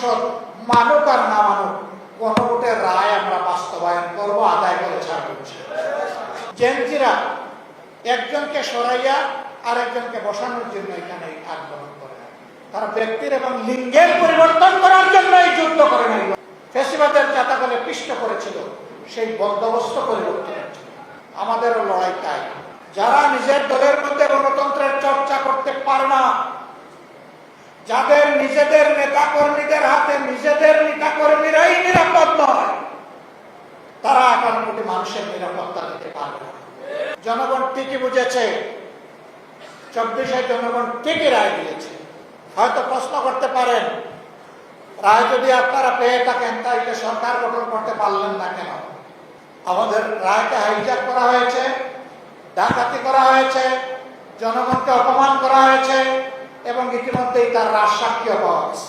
সংসদ মানুক আর না মানুক, গণভোটের রায় আমরা বাস্তবায়ন করব, আদায় করে ছাড়ব। জেনজিরা একজনকে সরাইয়া আরেকজনকে বসানোর জন্য এখানে আন্দোলন করে, তারা ব্যক্তির এবং লিঙ্গের পরিবর্তন করার জন্য এই যুদ্ধ করে নাই। ফ্যাসিবাদের চাতাকলে পিষ্ট করেছিল সেই বন্দোবস্ত পরিবর্তনের জন্য। আমাদেরও লড়াই তাই। যারা নিজের দলের মধ্যে গণতন্ত্রের চর্চা করতে পারে না, যাদের নিজেদের নেতা কর্মীদের হাতে নিজেদের নেতা কর্মীরাই নিরাপদ নয়, তারা ৫৮ কোটি মানুষের নিরাপত্তা দিতে পারবে না। জনগণ ঠিকই বুঝেছে, ২৪শে জনগণ ঠিকই রায় দিয়েছে। হয়তো প্রশ্ন করতে পারেন, রায় যদি আপনারা পেয়ে থাকেন তাইলে সরকার গঠন করতে পারলেন না কেন? আমাদের রায়কে হাইজ্যাক করা হয়েছে, ডাকাতি করা হয়েছে, জনগণকে অপমান করা হয়েছে এবং ইতিমধ্যেই তার রাজসাক্ষীও পাওয়া গেছে।